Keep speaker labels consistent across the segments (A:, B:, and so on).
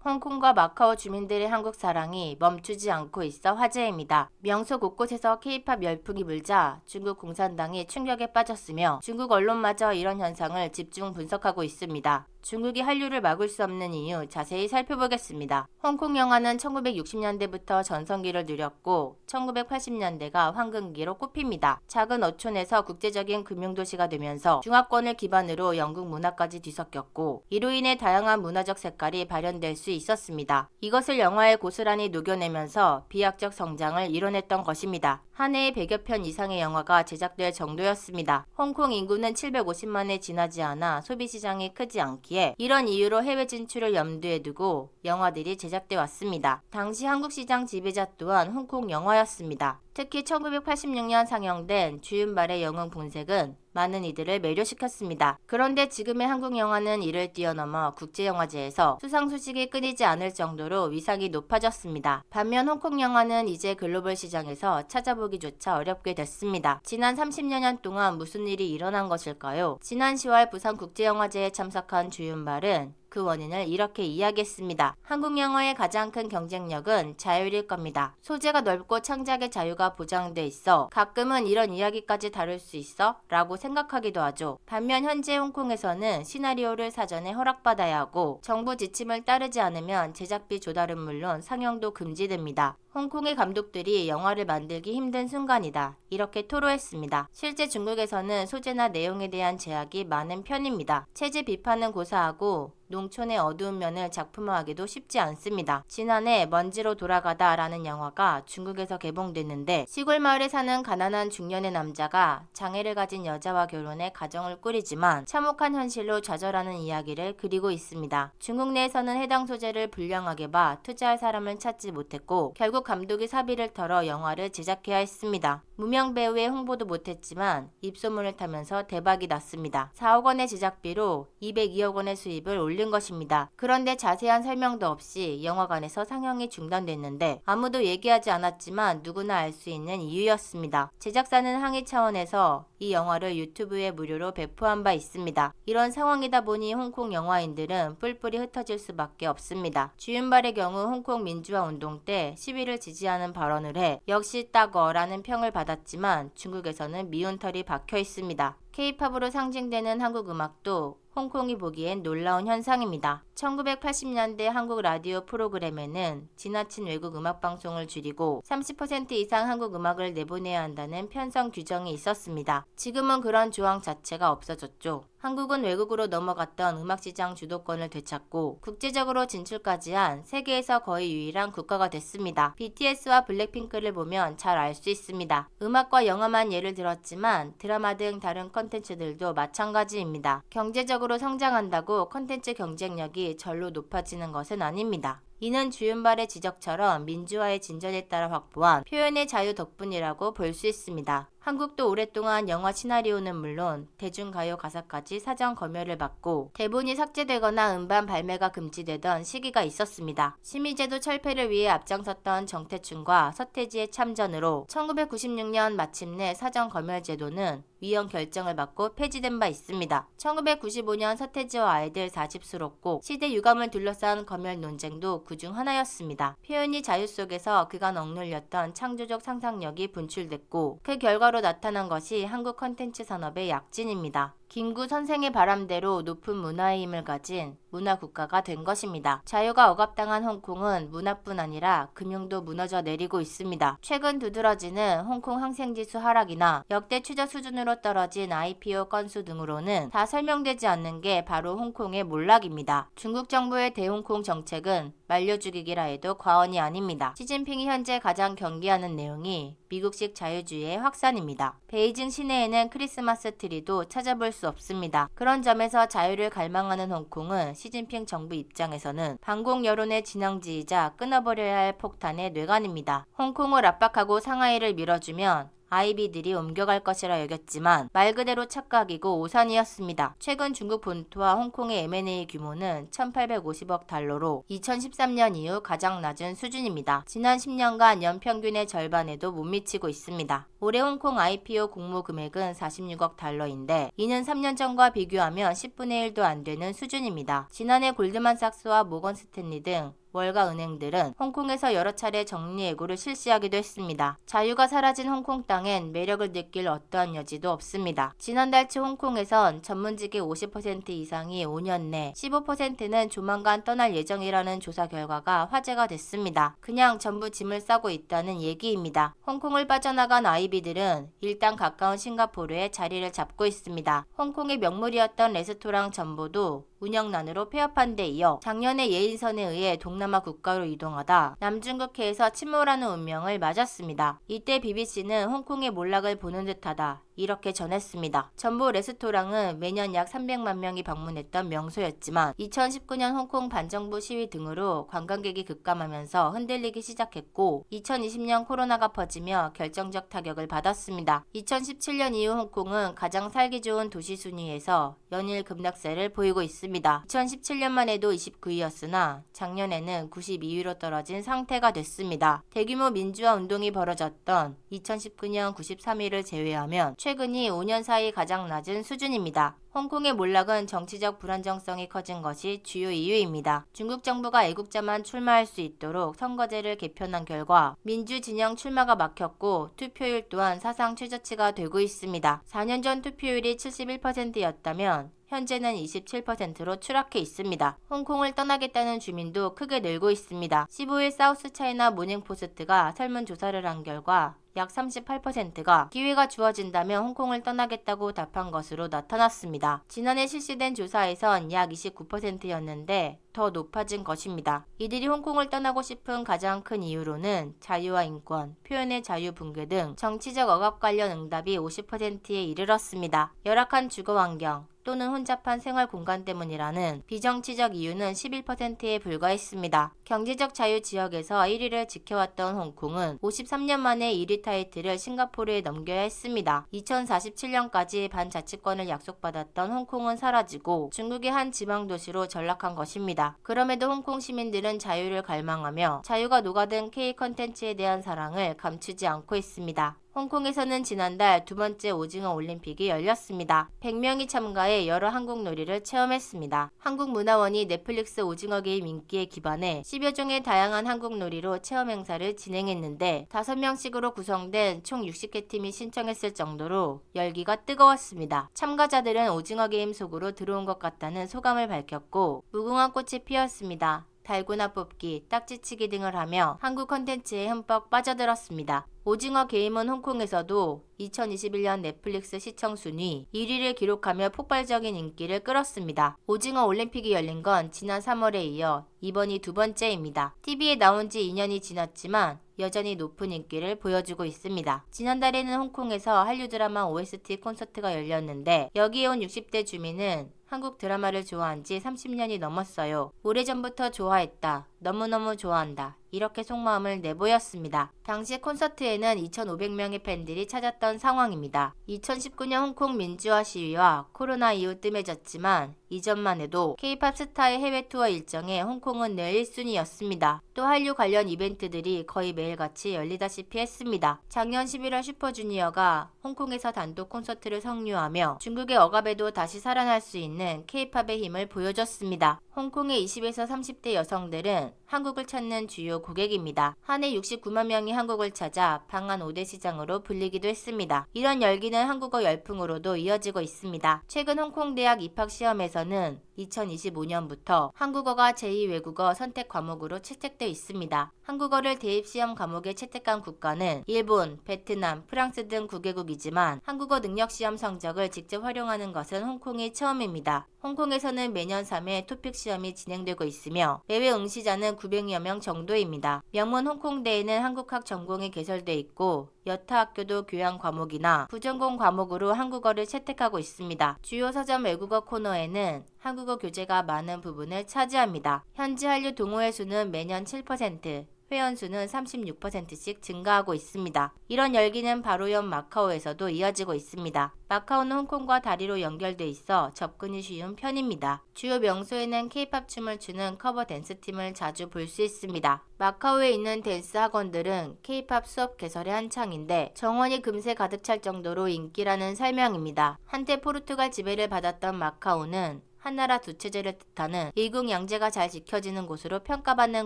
A: 홍콩과 마카오 주민들의 한국 사랑이 멈추지 않고 있어 화제입니다. 명소 곳곳에서 K-팝 열풍이 불자 중국 공산당이 충격에 빠졌으며 중국 언론마저 이런 현상을 집중 분석하고 있습니다. 중국이 한류를 막을 수 없는 이유 자세히 살펴보겠습니다. 홍콩 영화는 1960년대부터 전성기를 누렸고 1980년대가 황금기로 꼽힙니다. 작은 어촌에서 국제적인 금융도시가 되면서 중화권을 기반으로 영국 문화까지 뒤섞였고 이로 인해 다양한 문화적 색깔이 발현될 수 있었습니다. 이것을 영화에 고스란히 녹여내면서 비약적 성장을 이뤄냈던 것입니다. 한 해에 100여 편 이상의 영화가 제작될 정도였습니다. 홍콩 인구는 750만에 지나지 않아 소비시장이 크지 않기에 이런 이유로 해외 진출을 염두에 두고 영화들이 제작돼 왔습니다. 당시 한국 시장 지배자 또한 홍콩 영화였습니다. 특히 1986년 상영된 주윤발의 영웅 본색은 많은 이들을 매료시켰습니다. 그런데 지금의 한국 영화는 이를 뛰어넘어 국제영화제에서 수상 소식이 끊이지 않을 정도로 위상이 높아졌습니다. 반면 홍콩 영화는 이제 글로벌 시장에서 찾아보기조차 어렵게 됐습니다. 지난 30여 년 동안 무슨 일이 일어난 것일까요? 지난 10월 부산국제영화제에 참석한 주윤발은 그 원인을 이렇게 이야기했습니다. 한국 영화의 가장 큰 경쟁력은 자율일 겁니다. 소재가 넓고 창작의 자유가 보장돼 있어 가끔은 이런 이야기까지 다룰 수 있어? 라고 생각하기도 하죠. 반면 현재 홍콩에서는 시나리오를 사전에 허락받아야 하고 정부 지침을 따르지 않으면 제작비 조달은 물론 상영도 금지됩니다. 홍콩의 감독들이 영화를 만들기 힘든 순간이다. 이렇게 토로했습니다. 실제 중국에서는 소재나 내용에 대한 제약이 많은 편입니다. 체제 비판은 고사하고 농촌의 어두운 면을 작품화하기도 쉽지 않습니다. 지난해 먼지로 돌아가다 라는 영화가 중국에서 개봉됐는데 시골 마을에 사는 가난한 중년의 남자가 장애를 가진 여자와 결혼해 가정을 꾸리지만 참혹한 현실로 좌절하는 이야기를 그리고 있습니다. 중국 내에서는 해당 소재를 불량하게 봐 투자할 사람을 찾지 못했고 결국 감독이 사비를 털어 영화를 제작해야 했습니다. 무명 배우의 홍보도 못했지만 입소문을 타면서 대박이 났습니다. 4억 원의 제작비로 202억 원의 수입을 올린 것입니다. 그런데 자세한 설명도 없이 영화관에서 상영이 중단됐는데 아무도 얘기하지 않았지만 누구나 알 수 있는 이유였습니다. 제작사는 항의 차원에서 이 영화를 유튜브에 무료로 배포한 바 있습니다. 이런 상황이다 보니 홍콩 영화인들은 뿔뿔이 흩어질 수밖에 없습니다. 주윤발의 경우 홍콩 민주화 운동 때 시위를 지지하는 발언을 해 역시 따거라는 평을 받았지만 중국에서는 미운 털이 박혀 있습니다. K-팝으로 상징되는 한국 음악도 홍콩이 보기엔 놀라운 현상입니다. 1980년대 한국 라디오 프로그램에는 지나친 외국 음악 방송을 줄이고 30% 이상 한국 음악을 내보내야 한다는 편성 규정이 있었습니다. 지금은 그런 조항 자체가 없어졌죠. 한국은 외국으로 넘어갔던 음악시장 주도권을 되찾고 국제적으로 진출까지 한 세계에서 거의 유일한 국가가 됐습니다. BTS와 블랙핑크를 보면 잘 알 수 있습니다. 음악과 영화만 예를 들었지만 드라마 등 다른 컨텐츠들도 마찬가지입니다. 경제적으로 성장한다고 컨텐츠 경쟁력이 절로 높아지는 것은 아닙니다. 이는 주윤발의 지적처럼 민주화의 진전에 따라 확보한 표현의 자유 덕분이라고 볼 수 있습니다. 한국도 오랫동안 영화 시나리오는 물론 대중가요 가사까지 사전 검열을 받고 대본이 삭제되거나 음반 발매가 금지되던 시기가 있었습니다. 심의제도 철폐를 위해 앞장섰던 정태춘과 서태지의 참전으로 1996년 마침내 사전 검열 제도는 위헌 결정을 받고 폐지된 바 있습니다. 1995년 서태지와 아이들 40수록곡 시대 유감을 둘러싼 검열 논쟁도 그중 하나였습니다. 표현이 자유 속에서 그간 억눌렸던 창조적 상상력이 분출됐고 그 결과로 나타난 것이 한국 컨텐츠 산업의 약진입니다. 김구 선생의 바람대로 높은 문화의 힘을 가진 문화국가가 된 것입니다. 자유가 억압당한 홍콩은 문화뿐 아니라 금융도 무너져 내리고 있습니다. 최근 두드러지는 홍콩 항생지수 하락이나 역대 최저 수준으로 떨어진 IPO 건수 등으로는 다 설명되지 않는 게 바로 홍콩의 몰락입니다. 중국 정부의 대홍콩 정책은 말려 죽이기라 해도 과언이 아닙니다. 시진핑이 현재 가장 경계하는 내용이 미국식 자유주의의 확산입니다. 베이징 시내에는 크리스마스 트리도 찾아볼 수 없습니다. 그런 점에서 자유를 갈망하는 홍콩은 시진핑 정부 입장에서는 반공 여론의 진앙지이자 끊어버려야 할 폭탄의 뇌관입니다. 홍콩을 압박하고 상하이를 밀어주면 아이비들이 옮겨갈 것이라 여겼지만 말 그대로 착각이고 오산이었습니다. 최근 중국 본토와 홍콩의 M&A 규모는 1850억 달러로 2013년 이후 가장 낮은 수준입니다. 지난 10년간 연평균의 절반에도 못 미치고 있습니다. 올해 홍콩 IPO 공모 금액은 46억 달러인데 이는 3년 전과 비교하면 10분의 1도 안 되는 수준입니다. 지난해 골드만삭스와 모건 스탠리 등 월가 은행들은 홍콩에서 여러 차례 정리해고를 실시하기도 했습니다. 자유가 사라진 홍콩 땅엔 매력을 느낄 어떠한 여지도 없습니다. 지난달 초 홍콩에선 전문직의 50% 이상이 5년 내, 15%는 조만간 떠날 예정이라는 조사 결과가 화제가 됐습니다. 그냥 전부 짐을 싸고 있다는 얘기입니다. 홍콩을 빠져나간 아이비들은 일단 가까운 싱가포르에 자리를 잡고 있습니다. 홍콩의 명물이었던 레스토랑 전보도 운영난으로 폐업한 데 이어 작년에 예인선에 의해 동남아 국가로 이동하다 남중국해에서 침몰하는 운명을 맞았습니다. 이때 BBC는 홍콩의 몰락을 보는 듯하다 이렇게 전했습니다. 전보 레스토랑은 매년 약 300만 명이 방문했던 명소였지만 2019년 홍콩 반정부 시위 등으로 관광객이 급감하면서 흔들리기 시작했고 2020년 코로나가 퍼지며 결정적 타격을 받았습니다. 2017년 이후 홍콩은 가장 살기 좋은 도시 순위에서 연일 급락세를 보이고 있습니다. 2017년만 해도 29위였으나 작년에는 92위로 떨어진 상태가 됐습니다. 대규모 민주화 운동이 벌어졌던 2019년 93위를 제외하면 최근이 5년 사이 가장 낮은 수준입니다. 홍콩의 몰락은 정치적 불안정성이 커진 것이 주요 이유입니다. 중국 정부가 애국자만 출마할 수 있도록 선거제를 개편한 결과 민주진영 출마가 막혔고 투표율 또한 사상 최저치가 되고 있습니다. 4년 전 투표율이 71%였다면 현재는 27%로 추락해 있습니다. 홍콩을 떠나겠다는 주민도 크게 늘고 있습니다. 15일 사우스 차이나 모닝포스트가 설문조사를 한 결과 약 38%가 기회가 주어진다면 홍콩을 떠나겠다고 답한 것으로 나타났습니다. 지난해 실시된 조사에선 약 29%였는데 더 높아진 것입니다. 이들이 홍콩을 떠나고 싶은 가장 큰 이유로는 자유와 인권, 표현의 자유 붕괴 등 정치적 억압 관련 응답이 50%에 이르렀습니다. 열악한 주거 환경 또는 혼잡한 생활 공간 때문이라는 비정치적 이유는 11%에 불과했습니다. 경제적 자유 지역에서 1위를 지켜왔던 홍콩은 53년 만에 1위 타이틀을 싱가포르에 넘겨야 했습니다. 2047년까지 반자치권을 약속받았던 홍콩은 사라지고 중국의 한 지방도시로 전락한 것입니다. 그럼에도 홍콩 시민들은 자유를 갈망하며 자유가 녹아든 K-컨텐츠에 대한 사랑을 감추지 않고 있습니다. 홍콩에서는 지난달 두 번째 오징어 올림픽이 열렸습니다. 100명이 참가해 여러 한국 놀이를 체험했습니다. 한국문화원이 넷플릭스 오징어 게임 인기에 기반해 10여 종의 다양한 한국 놀이로 체험 행사를 진행했는데 5명씩으로 구성된 총 60개 팀이 신청했을 정도로 열기가 뜨거웠습니다. 참가자들은 오징어 게임 속으로 들어온 것 같다는 소감을 밝혔고 무궁화 꽃이 피었습니다. 달고나 뽑기, 딱지치기 등을 하며 한국 컨텐츠에 흠뻑 빠져들었습니다. 오징어 게임은 홍콩에서도 2021년 넷플릭스 시청 순위 1위를 기록하며 폭발적인 인기를 끌었습니다. 오징어 올림픽이 열린 건 지난 3월에 이어 이번이 두 번째입니다. TV에 나온 지 2년이 지났지만 여전히 높은 인기를 보여주고 있습니다. 지난달에는 홍콩에서 한류 드라마 OST 콘서트가 열렸는데 여기에 온 60대 주민은 한국 드라마를 좋아한 지 30년이 넘었어요. 오래전부터 좋아했다. 너무너무 좋아한다. 이렇게 속마음을 내보였습니다. 당시 콘서트에는 2,500명의 팬들이 찾았던 상황입니다. 2019년 홍콩 민주화 시위와 코로나 이후 뜸해졌지만 이전만 해도 K-팝 스타의 해외 투어 일정에 홍콩은 늘 1순위였습니다. 또 한류 관련 이벤트들이 거의 매일같이 열리다시피 했습니다. 작년 11월 슈퍼주니어가 홍콩에서 단독 콘서트를 성료하며 중국의 억압에도 다시 살아날 수 있는 K-팝의 힘을 보여줬습니다. 홍콩의 20에서 30대 여성들은 한국을 찾는 주요 고객입니다. 한 해 69만 명이 한국을 찾아 방한 5대 시장으로 불리기도 했습니다. 이런 열기는 한국어 열풍으로도 이어지고 있습니다. 최근 홍콩 대학 입학 시험에서는 2025년부터 한국어가 제2외국어 선택 과목으로 채택돼 있습니다. 한국어를 대입시험 과목에 채택한 국가는 일본, 베트남, 프랑스 등 9개국이지만 한국어 능력시험 성적을 직접 활용하는 것은 홍콩이 처음입니다. 홍콩에서는 매년 3회 토픽 시험이 진행되고 있으며 매회 응시자는 900여 명 정도입니다. 명문 홍콩대에는 한국학 전공이 개설돼 있고 여타 학교도 교양 과목이나 부전공 과목으로 한국어를 채택하고 있습니다. 주요 서점 외국어 코너에는 한국어 교재가 많은 부분을 차지합니다. 현지 한류 동호회 수는 매년 7%, 회원 수는 36%씩 증가하고 있습니다. 이런 열기는 바로 옆 마카오에서도 이어지고 있습니다. 마카오는 홍콩과 다리로 연결돼 있어 접근이 쉬운 편입니다. 주요 명소에는 K-팝 춤을 추는 커버 댄스팀을 자주 볼 수 있습니다. 마카오에 있는 댄스 학원들은 K-팝 수업 개설의 한창인데 정원이 금세 가득 찰 정도로 인기라는 설명입니다. 한때 포르투갈 지배를 받았던 마카오는 한나라 두 체제를 뜻하는 일국양제가 잘 지켜지는 곳으로 평가받는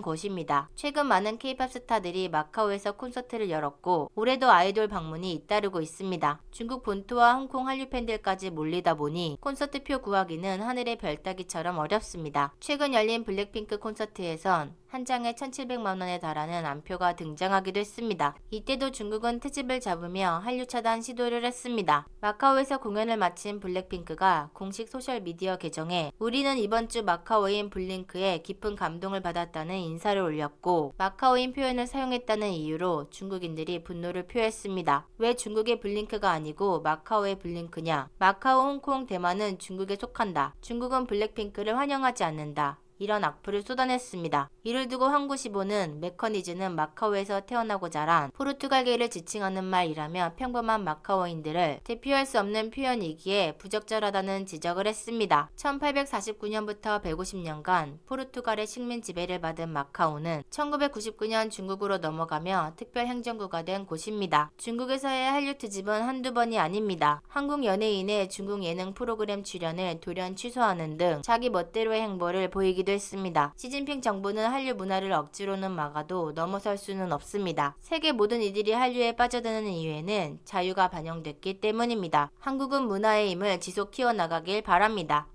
A: 곳입니다. 최근 많은 K-팝 스타들이 마카오에서 콘서트를 열었고 올해도 아이돌 방문이 잇따르고 있습니다. 중국 본토와 홍콩 한류 팬들까지 몰리다 보니 콘서트표 구하기는 하늘의 별 따기처럼 어렵습니다. 최근 열린 블랙핑크 콘서트에선 한 장에 1,700만 원에 달하는 안표가 등장하기도 했습니다. 이때도 중국은 트집을 잡으며 한류 차단 시도를 했습니다. 마카오에서 공연을 마친 블랙핑크가 공식 소셜미디어 계정에 우리는 이번 주 마카오인 블링크에 깊은 감동을 받았다는 인사를 올렸고 마카오인 표현을 사용했다는 이유로 중국인들이 분노를 표했습니다. 왜 중국의 블링크가 아니고 마카오의 블링크냐? 마카오, 홍콩, 대만은 중국에 속한다. 중국은 블랙핑크를 환영하지 않는다. 이런 악플을 쏟아냈습니다. 이를 두고 황구시보는 메커니즈는 마카오에서 태어나고 자란 포르투갈계를 지칭하는 말이라며 평범한 마카오인들을 대표할 수 없는 표현이기에 부적절하다는 지적을 했습니다. 1849년부터 150년간 포르투갈의 식민 지배를 받은 마카오는 1999년 중국으로 넘어가며 특별행정구가 된 곳입니다. 중국에서의 한류 트집은 한두 번이 아닙니다. 한국 연예인의 중국 예능 프로그램 출연을 돌연 취소하는 등 자기 멋대로의 행보를 보이기도 했습니다. 시진핑 정부는 한류 문화를 억지로는 막아도 넘어설 수는 없습니다. 세계 모든 이들이 한류에 빠져드는 이유에는 자유가 반영됐기 때문입니다. 한국은 문화의 힘을 지속 키워나가길 바랍니다.